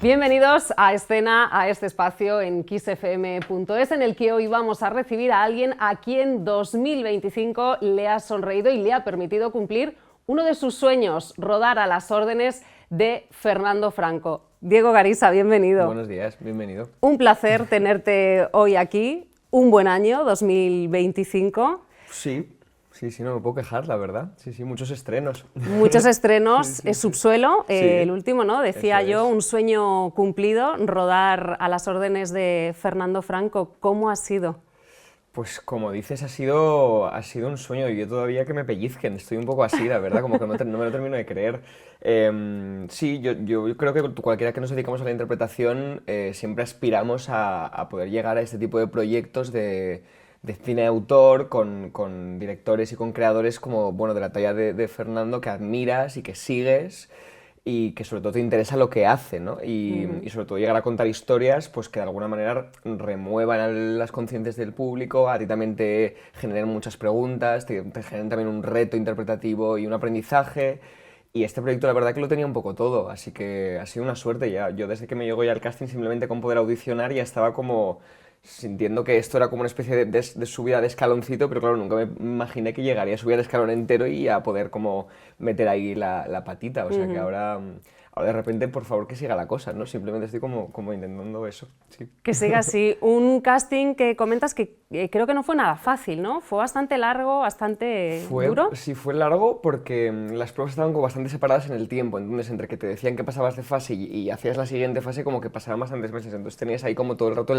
Bienvenidos a Escena, a este espacio en kissfm.es, en el que hoy vamos a recibir a alguien a quien 2025 le ha sonreído y le ha permitido cumplir uno de sus sueños, rodar a las órdenes de Fernando Franco. Diego Garisa, bienvenido. Buenos días, bienvenido. Un placer tenerte hoy aquí. Un buen año, 2025. Sí, no me puedo quejar, la verdad. Sí, muchos estrenos. Muchos estrenos. Sí. Subsuelo, Sí, el último, ¿no? Decía eso yo, es. un sueño cumplido, rodar a las órdenes de Fernando Franco. ¿Cómo ha sido? Pues como dices, ha sido un sueño y yo todavía que me pellizquen, estoy un poco así, la verdad, como que no me lo termino de creer. Sí, yo creo que cualquiera que nos dedicamos a la interpretación siempre aspiramos a poder llegar a este tipo de proyectos de cine de autor con directores y con creadores como, bueno, de la talla de Fernando, que admiras y que sigues y que sobre todo te interesa lo que hace, ¿no? Y sobre todo llegar a contar historias pues que de alguna manera remuevan a las conciencias del público, a ti también te generen muchas preguntas, te generen también un reto interpretativo y un aprendizaje. Y este proyecto la verdad que lo tenía un poco todo, así que ha sido una suerte ya. Yo desde que me llegó ya al casting, simplemente con poder audicionar ya estaba como sintiendo que esto era como una especie de subida de escaloncito, pero claro, nunca me imaginé que llegaría a subir el escalón entero y a poder como meter ahí la patita. O sea que ahora de repente, por favor, que siga la cosa, ¿no? Simplemente estoy como intentando eso, sí. Que siga así. Un casting que comentas que creo que no fue nada fácil, ¿no? Fue bastante largo, bastante duro. Sí, fue largo porque las pruebas estaban como bastante separadas en el tiempo, entonces entre que te decían que pasabas de fase y hacías la siguiente fase como que pasaban bastantes meses, entonces tenías ahí como todo el rato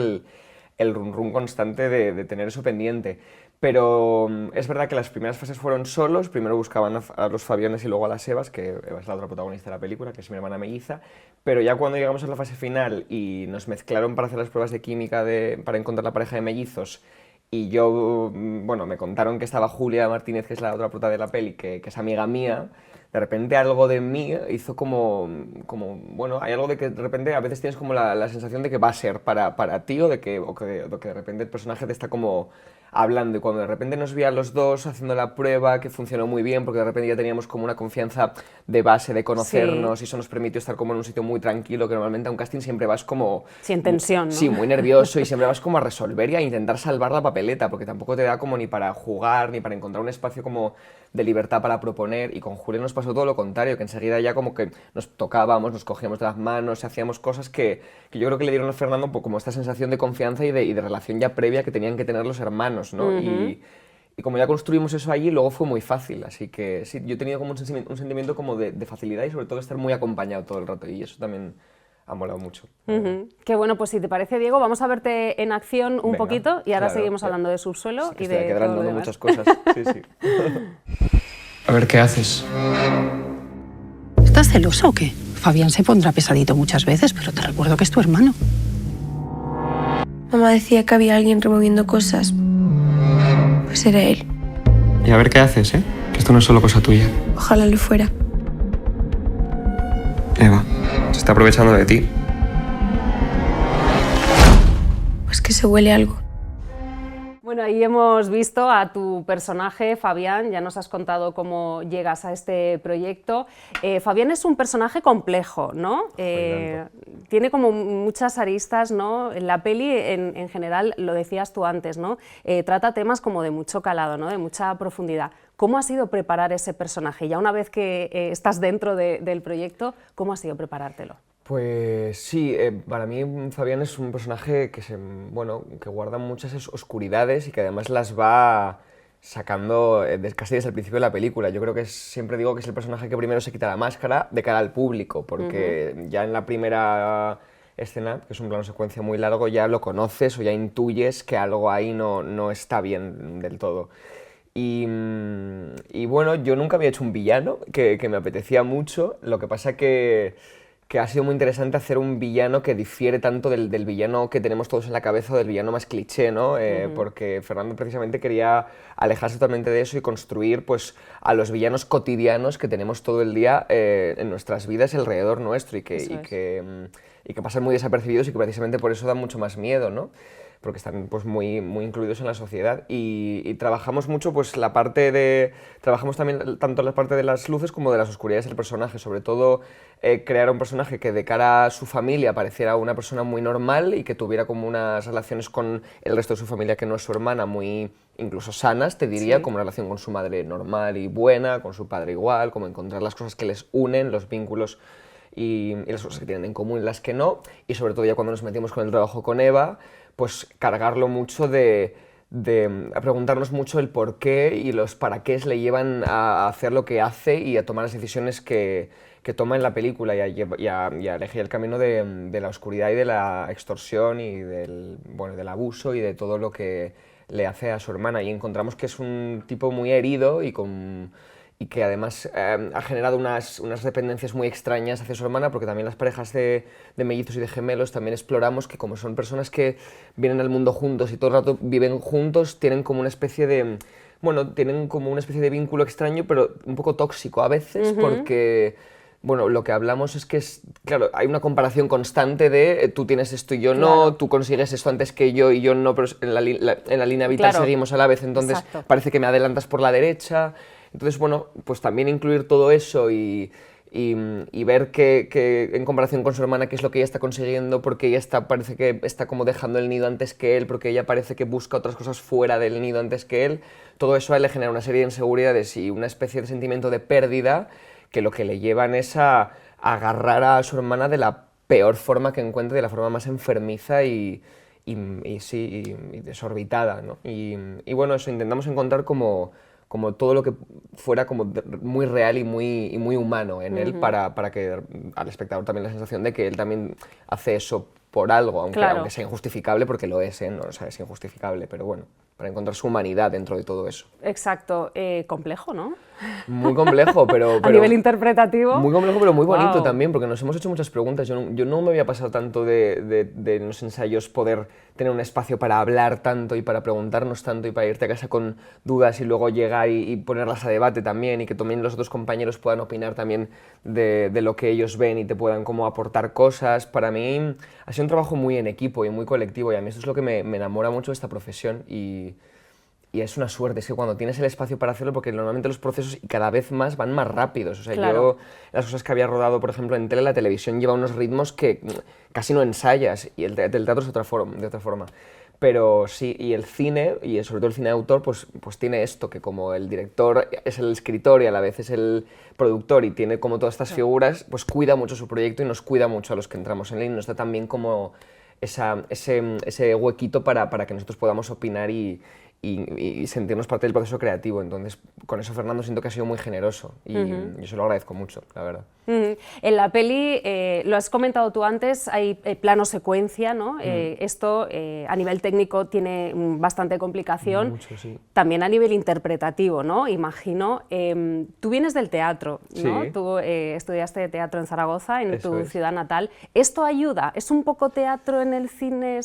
el run run constante de tener eso pendiente. Pero es verdad que las primeras fases fueron solos, primero buscaban a los Fabiones y luego a las Evas, que Eva es la otra protagonista de la película, que es mi hermana melliza, pero ya cuando llegamos a la fase final y nos mezclaron para hacer las pruebas de química para encontrar la pareja de mellizos, y yo, bueno, me contaron que estaba Julia Martínez, que es la otra prota de la peli, que es amiga mía. De repente algo de mí hizo bueno, hay algo de que de repente a veces tienes como la sensación de que va a ser para ti o que de repente el personaje te está como hablando, y cuando de repente nos vi a los dos haciendo la prueba, que funcionó muy bien porque de repente ya teníamos como una confianza de base de conocernos, Sí. y eso nos permitió estar como en un sitio muy tranquilo, que normalmente a un casting siempre vas como... Sí, en tensión, ¿no? Sí, muy nervioso, y siempre vas como a resolver y a intentar salvar la papeleta, porque tampoco te da como ni para jugar, ni para encontrar un espacio como de libertad para proponer. Y con Julia nos pasó todo lo contrario, que enseguida ya como que nos tocábamos, nos cogíamos de las manos, hacíamos cosas que yo creo que le dieron a Fernando como esta sensación de confianza y de relación ya previa que tenían que tener los hermanos, ¿no? Y como ya construimos eso allí, luego fue muy fácil. Así que sí, yo he tenido como un sentimiento como de facilidad y sobre todo de estar muy acompañado todo el rato, y eso también ha molado mucho. Qué bueno, pues si te parece, Diego, vamos a verte en acción un Venga, poquito y ahora claro, seguimos ya. hablando de Subsuelo Sí, que y estoy de aquí todo lo adelantando demás. muchas cosas. Sí. A ver, ¿qué haces? ¿Estás celosa o qué? Fabián se pondrá pesadito muchas veces, pero te recuerdo que es tu hermano. Mamá decía que había alguien removiendo cosas. Pues era él. Y a ver, ¿qué haces, eh? Que esto no es solo cosa tuya. Ojalá lo fuera. Eva, se está aprovechando de ti. Pues que se huele algo. Bueno, ahí hemos visto a tu personaje, Fabián, ya nos has contado cómo llegas a este proyecto. Fabián es un personaje complejo, ¿no? Tiene como muchas aristas, ¿no? En la peli, en general, lo decías tú antes, ¿no? Trata temas como de mucho calado, ¿no? De mucha profundidad. ¿Cómo ha sido preparar ese personaje? Ya una vez que estás dentro del proyecto, ¿cómo ha sido preparártelo? Pues sí, para mí Fabián es un personaje que que guarda muchas oscuridades y que además las va sacando casi desde el principio de la película. Yo creo que siempre digo que es el personaje que primero se quita la máscara de cara al público, porque ya en la primera escena, que es un plano secuencia muy largo, ya lo conoces o ya intuyes que algo ahí no está bien del todo. Y bueno, yo nunca había hecho un villano que me apetecía mucho. Lo que pasa que ha sido muy interesante hacer un villano que difiere tanto del villano que tenemos todos en la cabeza o del villano más cliché, ¿no? Porque Fernando precisamente quería alejarse totalmente de eso y construir pues, a los villanos cotidianos que tenemos todo el día en nuestras vidas alrededor nuestro y que pasan muy desapercibidos y que precisamente por eso dan mucho más miedo, ¿no? porque están pues muy, muy incluidos en la sociedad y trabajamos mucho pues trabajamos también tanto la parte de las luces como de las oscuridades del personaje, sobre todo crear un personaje que de cara a su familia pareciera una persona muy normal y que tuviera como unas relaciones con el resto de su familia que no es su hermana muy incluso sanas, te diría, Sí. como una relación con su madre normal y buena, con su padre igual, como encontrar las cosas que les unen, los vínculos y las cosas que tienen en común y las que no, y sobre todo ya cuando nos metimos con el trabajo con Eva, pues cargarlo mucho a preguntarnos mucho el por qué y los para qué le llevan a hacer lo que hace y a tomar las decisiones que toma en la película y a elegir el camino de la oscuridad y de la extorsión y del abuso y de todo lo que le hace a su hermana. Y encontramos que es un tipo muy herido y que además ha generado unas dependencias muy extrañas hacia su hermana, porque también las parejas de mellizos y de gemelos también exploramos que como son personas que vienen al mundo juntos y todo el rato viven juntos, tienen como una especie de... Bueno, tienen como una especie de vínculo extraño, pero un poco tóxico a veces, porque... Bueno, lo que hablamos es que, claro, hay una comparación constante de tú tienes esto y yo no, Claro. tú consigues esto antes que yo y yo no, pero en la línea vital Claro. seguimos a la vez, entonces Exacto. parece que me adelantas por la derecha. Entonces, bueno, pues también incluir todo eso y ver que en comparación con su hermana qué es lo que ella está consiguiendo, porque ella parece que está como dejando el nido antes que él, porque ella parece que busca otras cosas fuera del nido antes que él, todo eso a él le genera una serie de inseguridades y una especie de sentimiento de pérdida que lo que le llevan es a agarrar a su hermana de la peor forma que encuentre, de la forma más enfermiza y desorbitada, ¿no? Y bueno, eso, intentamos encontrar como todo lo que fuera como muy real y muy humano en él para que al espectador también la sensación de que él también hace eso por algo, aunque sea injustificable, porque lo es, ¿eh? No, o sea, es injustificable, pero bueno, para encontrar su humanidad dentro de todo eso. Exacto. Complejo, ¿no? Muy complejo, pero A nivel interpretativo. muy complejo, pero muy bonito Wow. también, porque nos hemos hecho muchas preguntas. Yo no me había pasado tanto de en los ensayos poder tener un espacio para hablar tanto y para preguntarnos tanto y para irte a casa con dudas y luego llegar y ponerlas a debate también y que también los otros compañeros puedan opinar también de lo que ellos ven y te puedan como aportar cosas. Para mí ha sido un trabajo muy en equipo y muy colectivo y a mí esto es lo que me enamora mucho de esta profesión y es una suerte, es que cuando tienes el espacio para hacerlo, porque normalmente los procesos y cada vez más van más rápidos. O sea, Claro. yo las cosas que había rodado, por ejemplo, en tele, la televisión lleva unos ritmos que casi no ensayas y el teatro es de otra forma. Pero sí, y el cine, y sobre todo el cine de autor, pues tiene esto, que como el director es el escritor y a la vez es el productor y tiene como todas estas figuras, pues cuida mucho su proyecto y nos cuida mucho a los que entramos en él y nos da también como ese huequito para que nosotros podamos opinar y sentirnos parte del proceso creativo. Entonces, con eso Fernando siento que ha sido muy generoso y yo se lo agradezco mucho, la verdad. En la peli, lo has comentado tú antes, hay plano secuencia, ¿no? Esto a nivel técnico tiene bastante complicación. Mucho, sí. También a nivel interpretativo, ¿no? Imagino. Tú vienes del teatro, ¿no? Sí. Tú estudiaste teatro en Zaragoza, en Eso tu es. ¿Ciudad natal? ¿Esto ayuda? ¿Es un poco teatro en el cine?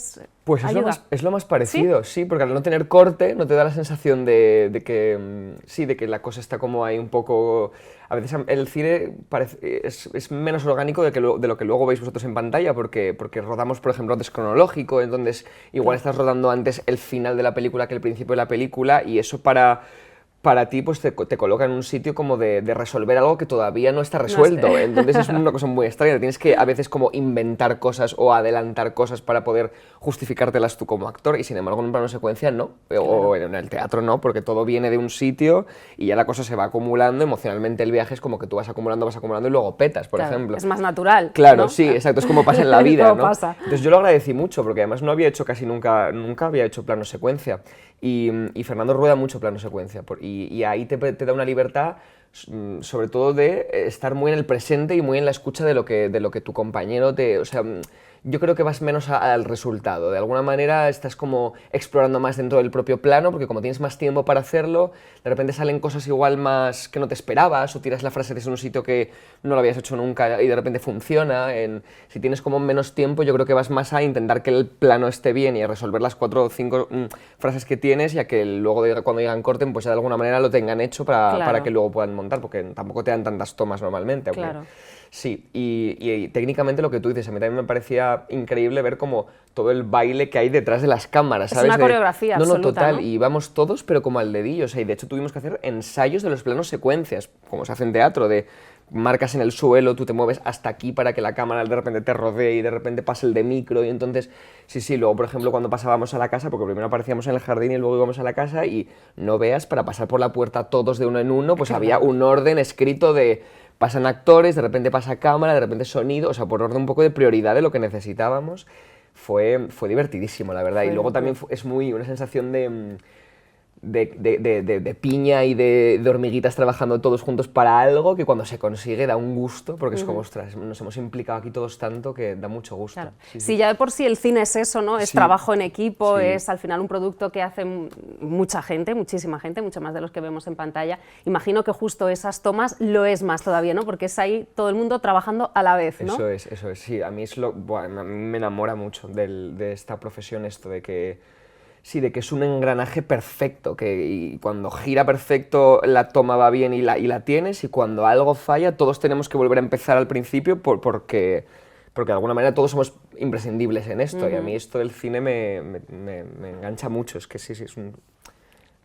Pues ¿Ayuda? es lo más parecido, sí, porque al no tener corte no te da la sensación de que la cosa está como ahí un poco... A veces el cine es menos orgánico de lo que luego veis vosotros en pantalla, porque rodamos, por ejemplo, antes cronológico, entonces igual estás rodando antes el final de la película que el principio de la película, y eso para ti pues te coloca en un sitio como de resolver algo que todavía no está resuelto. Entonces es una cosa muy extraña, tienes que a veces como inventar cosas o adelantar cosas para poder justificártelas tú como actor, y sin embargo en un plano secuencia no, o en el teatro no, porque todo viene de un sitio y ya la cosa se va acumulando, emocionalmente el viaje es como que tú vas acumulando y luego petas, por Claro, ejemplo. es más natural. Claro, ¿no? sí, exacto, es como pasa en la vida, Como ¿no? pasa. Entonces yo lo agradecí mucho, porque además no había hecho casi nunca había hecho plano secuencia, y Fernando rueda mucho plano secuencia, y ahí te da una libertad, sobre todo de estar muy en el presente y muy en la escucha de lo que tu compañero o sea, yo creo que vas menos al resultado. De alguna manera estás como explorando más dentro del propio plano, porque como tienes más tiempo para hacerlo, de repente salen cosas igual más que no te esperabas, o tiras la frase desde un sitio que no lo habías hecho nunca y de repente funciona. Si tienes como menos tiempo, yo creo que vas más a intentar que el plano esté bien y a resolver las 4 o 5 frases que tienes, y a que luego cuando llegan corten, pues ya de alguna manera lo tengan hecho para que luego puedan montar, porque tampoco te dan tantas tomas normalmente. Claro. Sí, y técnicamente lo que tú dices, a mí también me parecía era increíble ver como todo el baile que hay detrás de las cámaras, Es ¿sabes? una coreografía No, absoluta, total, ¿no? y íbamos todos, pero como al dedillo, o sea, y de hecho tuvimos que hacer ensayos de los planos secuencias, como se hace en teatro, de marcas en el suelo, tú te mueves hasta aquí para que la cámara de repente te rodee y de repente pase el de micro, y entonces, sí, luego, por ejemplo, cuando pasábamos a la casa, porque primero aparecíamos en el jardín y luego íbamos a la casa, y no veas, para pasar por la puerta todos de uno en uno, pues había un orden escrito de pasan actores, de repente pasa cámara, de repente sonido, o sea, por orden un poco de prioridad de lo que necesitábamos. Fue divertidísimo, la verdad. Y luego también es muy una sensación de piña y de hormiguitas trabajando todos juntos para algo que cuando se consigue da un gusto, porque es como, ostras, nos hemos implicado aquí todos tanto que da mucho gusto. Claro. Sí, Si ya de por sí el cine es eso, ¿no? Es Sí. trabajo en equipo, Sí. es al final un producto que hace mucha gente, muchísima gente, mucho más de los que vemos en pantalla. Imagino que justo esas tomas lo es más todavía, ¿no? Porque es ahí todo el mundo trabajando a la vez, ¿no? Eso es, sí, a mí es a mí me enamora mucho de esta profesión esto, de que sí, de que es un engranaje perfecto, y cuando gira perfecto la toma va bien y la tienes, y cuando algo falla todos tenemos que volver a empezar al principio porque de alguna manera todos somos imprescindibles en esto, y a mí esto del cine me engancha mucho, es que sí, es una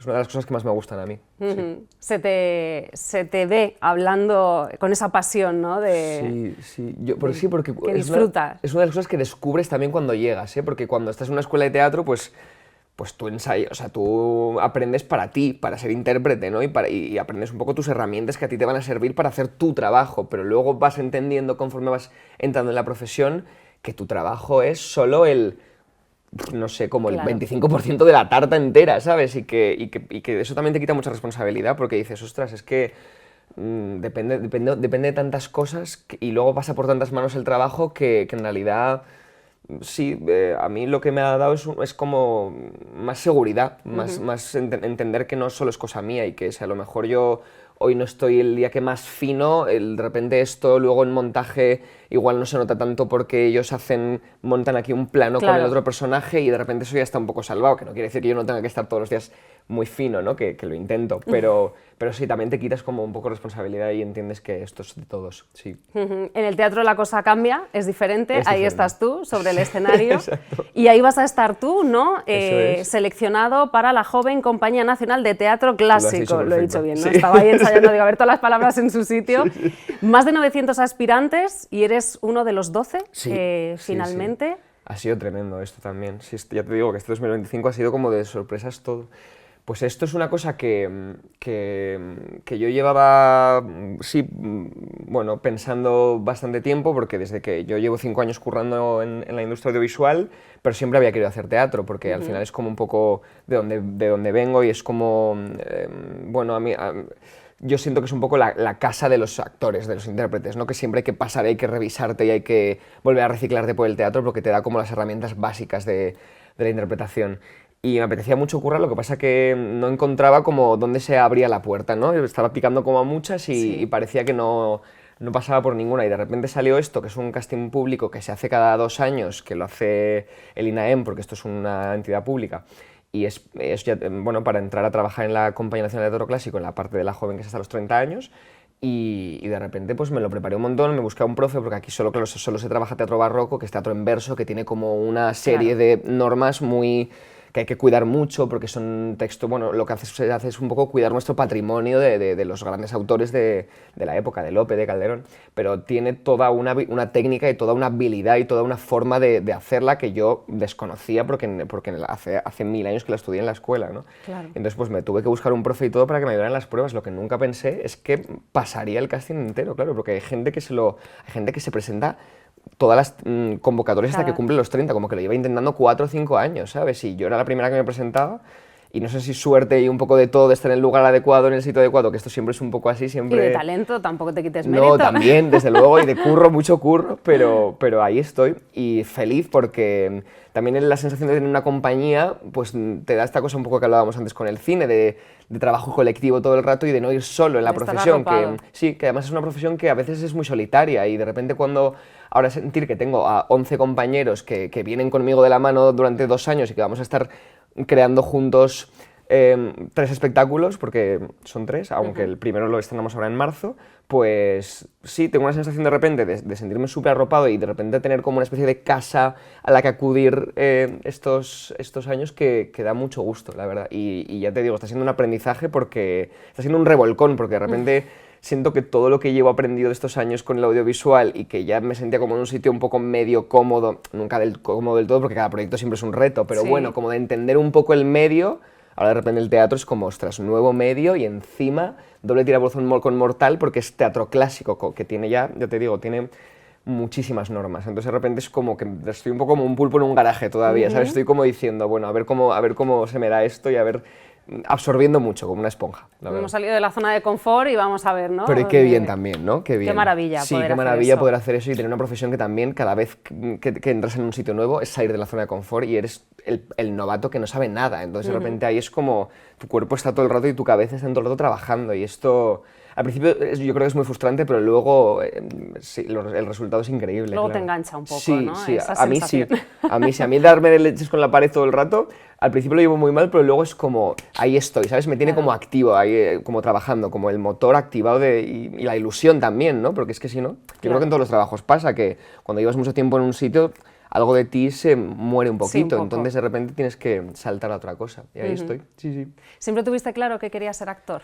de las cosas que más me gustan a mí. Sí. Ujú. Se te ve hablando con esa pasión, ¿no? Sí, porque que disfrutas. es una de las cosas que descubres también cuando llegas, ¿eh? Porque cuando estás en una escuela de teatro, pues tú ensayas, o sea, tú aprendes para ti, para ser intérprete, ¿no? Y aprendes un poco tus herramientas que a ti te van a servir para hacer tu trabajo, pero luego vas entendiendo conforme vas entrando en la profesión que tu trabajo es solo no sé, como Claro. el 25% de la tarta entera, ¿sabes? Y que eso también te quita mucha responsabilidad porque dices, ostras, es que depende de tantas cosas y luego pasa por tantas manos el trabajo que en realidad... Sí, a mí lo que me ha dado es como más seguridad, más entender que no solo es cosa mía y que si a lo mejor yo hoy no estoy el día que más fino, de repente esto luego en montaje igual no se nota tanto porque ellos montan aquí un plano con el Claro. otro personaje y de repente eso ya está un poco salvado, que no quiere decir que yo no tenga que estar todos los días muy fino, ¿no? Que lo intento, pero sí, también te quitas como un poco responsabilidad y entiendes que esto es de todos, sí. Ujú. En el teatro la cosa cambia, es diferente, Es ahí diferente. estás tú sobre el escenario Exacto. y ahí vas a estar tú, ¿no? Eso es. Seleccionado para la joven Compañía Nacional de Teatro Clásico, dicho lo he perfecto. dicho bien, ¿no? Sí. Estaba ahí ensayando, digo, a ver todas las palabras en su sitio. Más de 900 aspirantes y eres uno de los 12 Sí, finalmente. sí. Ha sido tremendo esto también. Sí, ya te digo que este 2025 ha sido como de sorpresas todo. Pues esto es una cosa que yo llevaba, sí, bueno, pensando bastante tiempo, porque desde que yo llevo 5 años currando en la industria audiovisual, pero siempre había querido hacer teatro, porque al final es como un poco de donde vengo y es como, bueno, yo siento que es un poco la casa de los actores, de los intérpretes, ¿no? Que siempre hay que pasar, hay que revisarte y hay que volver a reciclarte por el teatro porque te da como las herramientas básicas de la interpretación. Y me apetecía mucho currar, lo que pasa que no encontraba como dónde se abría la puerta, ¿no? Estaba picando como a muchas y parecía que no pasaba por ninguna. Y de repente salió esto, que es un casting público que se hace cada 2 años, que lo hace el INAEM, porque esto es una entidad pública. Y es ya, bueno, para entrar a trabajar en la Compañía Nacional de Teatro Clásico, en la parte de la joven que es hasta los 30 años. Y de repente pues me lo preparé un montón, me busqué a un profe, porque aquí solo se trabaja teatro barroco, que es teatro en verso, que tiene como una serie de normas que hay que cuidar mucho, porque son textos, bueno, lo que hace es un poco cuidar nuestro patrimonio de los grandes autores de la época, de Lope, de Calderón, pero tiene toda una técnica y toda una habilidad y toda una forma de hacerla que yo desconocía porque hace 1000 años que la estudié en la escuela, ¿no? Claro. Entonces pues me tuve que buscar un profe y todo para que me ayudara en las pruebas. Lo que nunca pensé es que pasaría el casting entero, claro, porque hay gente que se presenta todas las convocatorias hasta que cumple los 30, como que lo lleva intentando 4 o 5 años, ¿sabes? Y yo era la primera que me presentaba, y no sé si suerte y un poco de todo, de estar en el lugar adecuado, en el sitio adecuado, que esto siempre es un poco así, siempre... Y de talento, tampoco te quites mérito. No, también, desde luego, y de curro, mucho curro, pero ahí estoy, y feliz porque también la sensación de tener una compañía, pues te da esta cosa un poco que hablábamos antes con el cine, de trabajo colectivo todo el rato y de no ir solo en la De estar profesión, arropado. sí, que además es una profesión que a veces es muy solitaria y de repente ahora sentir que tengo a 11 compañeros que vienen conmigo de la mano durante 2 años y que vamos a estar creando juntos 3 espectáculos, porque son 3, aunque el primero lo estrenamos ahora en marzo, pues sí, tengo una sensación de repente de sentirme súper arropado y de repente tener como una especie de casa a la que acudir estos años que da mucho gusto, la verdad. Y ya te digo, está siendo un aprendizaje porque está siendo un revolcón, porque de repente siento que todo lo que llevo aprendido estos años con el audiovisual y que ya me sentía como en un sitio un poco medio cómodo, nunca cómodo del todo, porque cada proyecto siempre es un reto, pero bueno, como de entender un poco el medio. Ahora de repente el teatro es como, ostras, nuevo medio y encima doble tiraburzón con mortal porque es teatro clásico, que tiene ya te digo, tiene muchísimas normas. Entonces de repente es como que estoy un poco como un pulpo en un garaje todavía, ¿sabes? Estoy como diciendo, bueno, a ver cómo se me da esto y a ver, absorbiendo mucho, como una esponja. Hemos salido de la zona de confort y vamos a ver, ¿no? Pero qué bien también, ¿no? Qué bien. Qué maravilla sí, poder qué hacer maravilla eso. poder hacer eso y tener una profesión que también cada vez que entras en un sitio nuevo es salir de la zona de confort y eres el novato que no sabe nada. Entonces de repente ahí es como tu cuerpo está todo el rato y tu cabeza está todo el rato trabajando y esto al principio yo creo que es muy frustrante, pero luego sí, el resultado es increíble. Luego claro. te engancha un poco, sí, ¿no? Sí, Esa a mí sí. sensación. A mí darme de leches con la pared todo el rato, al principio lo llevo muy mal, pero luego es como, ahí estoy, ¿sabes? Me tiene como activo, ahí como trabajando, como el motor activado y la ilusión también, ¿no? Porque es que si no, yo creo que en todos los trabajos pasa, que cuando llevas mucho tiempo en un sitio, algo de ti se muere un poquito, Sí, un poco. entonces de repente tienes que saltar a otra cosa, y ahí estoy, sí. ¿Siempre tuviste claro que querías ser actor?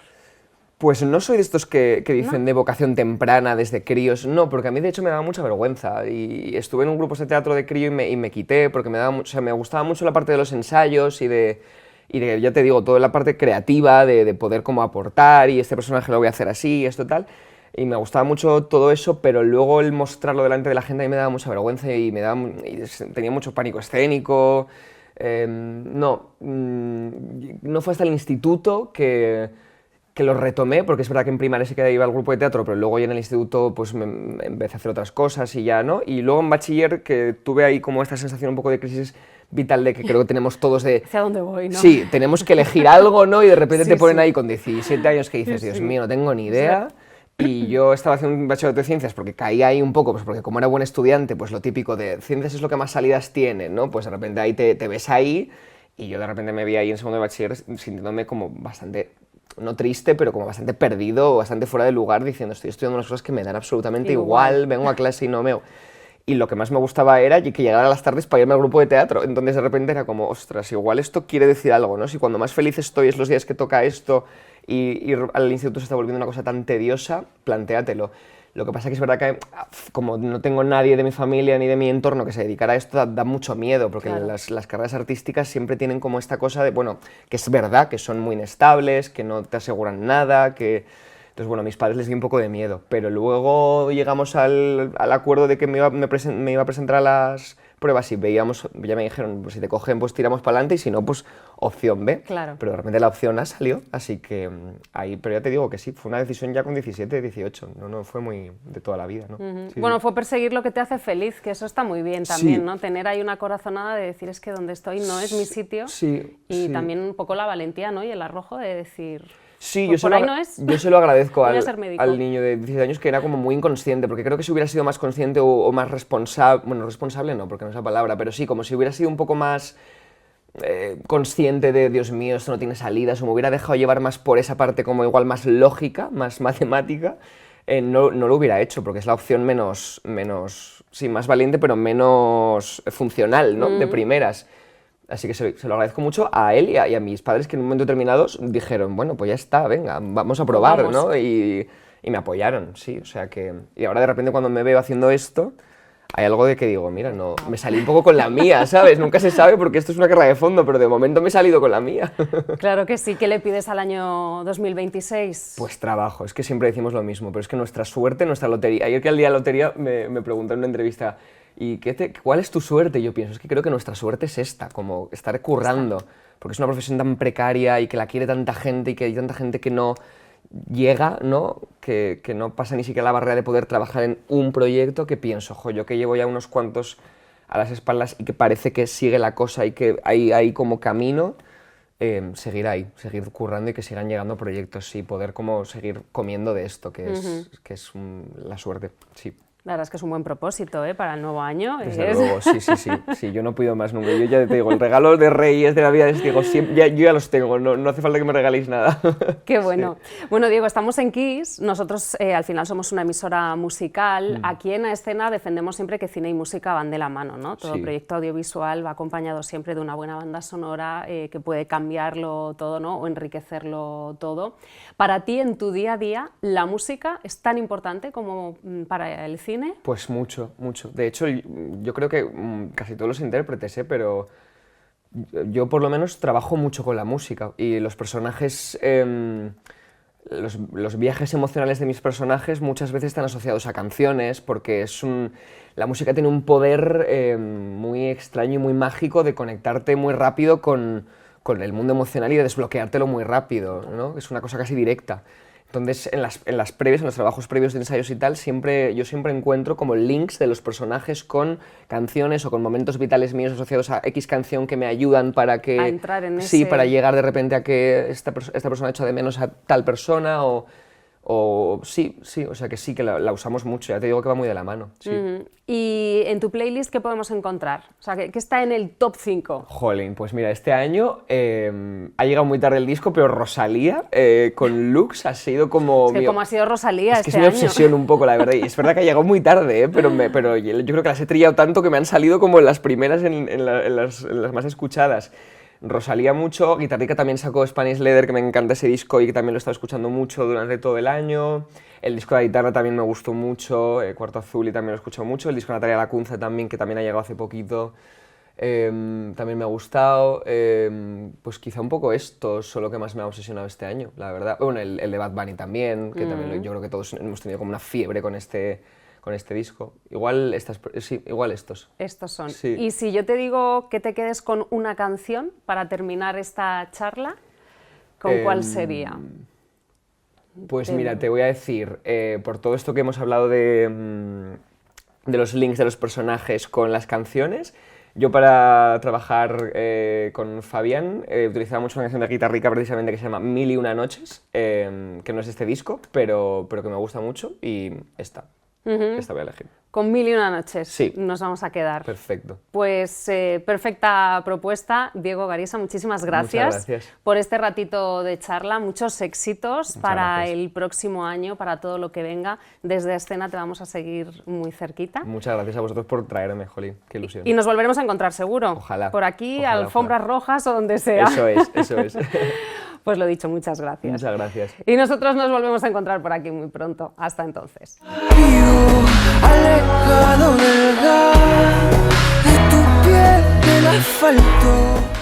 Pues no soy de estos que dicen de vocación temprana desde críos, no, porque a mí de hecho me daba mucha vergüenza y estuve en un grupo de teatro de crío y me quité porque me gustaba mucho la parte de los ensayos y de, ya te digo, toda la parte creativa de poder como aportar y este personaje lo voy a hacer así y esto tal, y me gustaba mucho todo eso, pero luego el mostrarlo delante de la gente a mí me daba mucha vergüenza y tenía mucho pánico escénico, no fue hasta el instituto que lo retomé, porque es verdad que en primaria sí que iba al grupo de teatro, pero luego ya en el instituto pues me empecé a hacer otras cosas y ya, ¿no? Y luego en bachiller que tuve ahí como esta sensación un poco de crisis vital de que creo que tenemos todos de... ¿Hacia dónde voy, no? Sí, tenemos que elegir algo, ¿no? Y de repente Sí, te ponen sí. ahí con 17 años que dices, Dios mío, no tengo ni idea. Y yo estaba haciendo un bachillerato de ciencias porque caí ahí un poco, pues porque como era buen estudiante, pues lo típico de ciencias es lo que más salidas tiene, ¿no? Pues de repente ahí te ves ahí y yo de repente me vi ahí en segundo de bachiller sintiéndome como bastante... no triste, pero como bastante perdido, bastante fuera de lugar, diciendo estoy estudiando unas cosas que me dan absolutamente igual, vengo a clase y no me... Y lo que más me gustaba era que llegara a las tardes para irme al grupo de teatro, entonces de repente era como, ostras, igual esto quiere decir algo, ¿no? Si cuando más feliz estoy es los días que toca esto y ir al instituto se está volviendo una cosa tan tediosa, plantéatelo. Lo que pasa que es verdad que como no tengo nadie de mi familia ni de mi entorno que se dedicara a esto, da mucho miedo, porque Claro. las carreras artísticas siempre tienen como esta cosa de, bueno, que es verdad, que son muy inestables, que no te aseguran nada, que... Entonces, bueno, a mis padres les di un poco de miedo, pero luego llegamos al acuerdo de que me iba a presentar a las pruebas y veíamos, ya me dijeron, pues si te cogen, pues tiramos para adelante y si no, pues opción B. Claro. Pero de repente la opción A salió, así que ahí, pero ya te digo que sí, fue una decisión ya con 17, 18, no fue muy de toda la vida, ¿no? Sí, Bueno, sí. fue perseguir lo que te hace feliz, que eso está muy bien también, Sí. ¿no? Tener ahí una corazonada de decir es que donde estoy no es mi sitio. Sí, Y sí. también un poco la valentía, ¿no? Y el arrojo de decir... Sí, pues por ahí no es. yo se lo agradezco Voy a ser médico. al niño de 17 años que era como muy inconsciente, porque creo que si hubiera sido más consciente o más responsable, bueno, responsable no, porque no es la palabra, pero sí, como si hubiera sido un poco más consciente de, Dios mío, esto no tiene salidas, o me hubiera dejado llevar más por esa parte como igual más lógica, más matemática, no lo hubiera hecho, porque es la opción menos sí, más valiente, pero menos funcional, ¿no? De primeras. Así que se lo agradezco mucho a él y a mis padres que en un momento determinado dijeron, bueno, pues ya está, venga, vamos a probar, Vamos. ¿no? Y me apoyaron, sí, o sea que... Y ahora de repente cuando me veo haciendo esto, hay algo de que digo, mira, no, me salí un poco con la mía, ¿sabes? Nunca se sabe porque esto es una carrera de fondo, pero de momento me he salido con la mía. Claro que sí. ¿Qué le pides al año 2026? Pues trabajo, es que siempre decimos lo mismo, pero es que nuestra suerte, nuestra lotería... Ayer que al día de la lotería me preguntaron en una entrevista, ¿y cuál es tu suerte? Y yo pienso, es que creo que nuestra suerte es esta, como estar currando, porque es una profesión tan precaria y que la quiere tanta gente y que hay tanta gente que no llega, ¿no? Que no pasa ni siquiera la barrera de poder trabajar en un proyecto, que pienso, jo, yo que llevo ya unos cuantos a las espaldas y que parece que sigue la cosa y que hay como camino, seguir ahí, seguir currando y que sigan llegando proyectos y poder como seguir comiendo de esto, que es la suerte, sí. La verdad es que es un buen propósito, ¿eh? Para el nuevo año. Desde luego, sí, yo no pido más nunca. Yo ya te digo, el regalo de Reyes, de Navidad, digo, yo ya los tengo, no hace falta que me regaléis nada. Qué bueno. Sí. Bueno, Diego, estamos en Kiss, nosotros al final somos una emisora musical. Aquí en A Escena defendemos siempre que cine y música van de la mano, ¿no? Todo proyecto audiovisual va acompañado siempre de una buena banda sonora que puede cambiarlo todo, ¿no? O enriquecerlo todo. Para ti, en tu día a día, ¿la música es tan importante como para el cine? Pues mucho, mucho. De hecho, yo creo que casi todos los intérpretes, pero yo por lo menos trabajo mucho con la música y los personajes, los viajes emocionales de mis personajes muchas veces están asociados a canciones porque la música tiene un poder muy extraño y muy mágico de conectarte muy rápido con el mundo emocional y de desbloqueártelo muy rápido, ¿no? Es una cosa casi directa. Entonces, en las previas, en los trabajos previos de ensayos y tal, yo siempre encuentro como links de los personajes con canciones o con momentos vitales míos asociados a X canción que me ayudan para que... A entrar en ese... Sí, para llegar de repente a que esta persona ha hecho de menos a tal persona sí, o sea que sí, que la usamos mucho, ya te digo que va muy de la mano. Sí. ¿Y en tu playlist qué podemos encontrar? O sea, ¿qué está en el top 5? Jolín, pues mira, este año ha llegado muy tarde el disco, pero Rosalía con Lux ha sido como... Es que como ha sido Rosalía este año. Es que es mi obsesión un poco, la verdad, y es verdad que ha llegado muy tarde, pero yo creo que las he trillado tanto que me han salido como en las primeras, en las más escuchadas. Rosalía mucho, Guitarrica también sacó Spanish Leather, que me encanta ese disco y que también lo he estado escuchando mucho durante todo el año. El disco de Guitarra también me gustó mucho, Cuarto Azul y también lo he escuchado mucho. El disco de Natalia Lacunza también, que también ha llegado hace poquito, también me ha gustado. Pues quizá un poco esto es lo que más me ha obsesionado este año, la verdad. Bueno, el de Bad Bunny también, que también yo creo que todos hemos tenido como una fiebre con este disco. Igual estos. Estos son. Sí. Y si yo te digo que te quedes con una canción para terminar esta charla, ¿con cuál sería? Pues mira, te voy a decir, por todo esto que hemos hablado de los links de los personajes con las canciones, yo para trabajar con Fabián utilizaba mucho una canción de Guitarrica precisamente que se llama Mil y una noches, que no es de este disco, pero que me gusta mucho y esta voy a elegir. Con Mil y una noches sí. Nos vamos a quedar. Perfecto. Pues perfecta propuesta. Diego Garisa, muchísimas gracias por este ratito de charla. Muchos éxitos para el próximo año, para todo lo que venga. Desde Escena te vamos a seguir muy cerquita. Muchas gracias a vosotros por traerme, jolín, qué ilusión. Y nos volveremos a encontrar seguro. Ojalá. Por aquí, ojalá, alfombras rojas o donde sea. Eso es. Pues lo dicho, muchas gracias. Muchas gracias. Y nosotros nos volvemos a encontrar por aquí muy pronto. Hasta entonces. Alejado del gas, de tu piel del asfalto.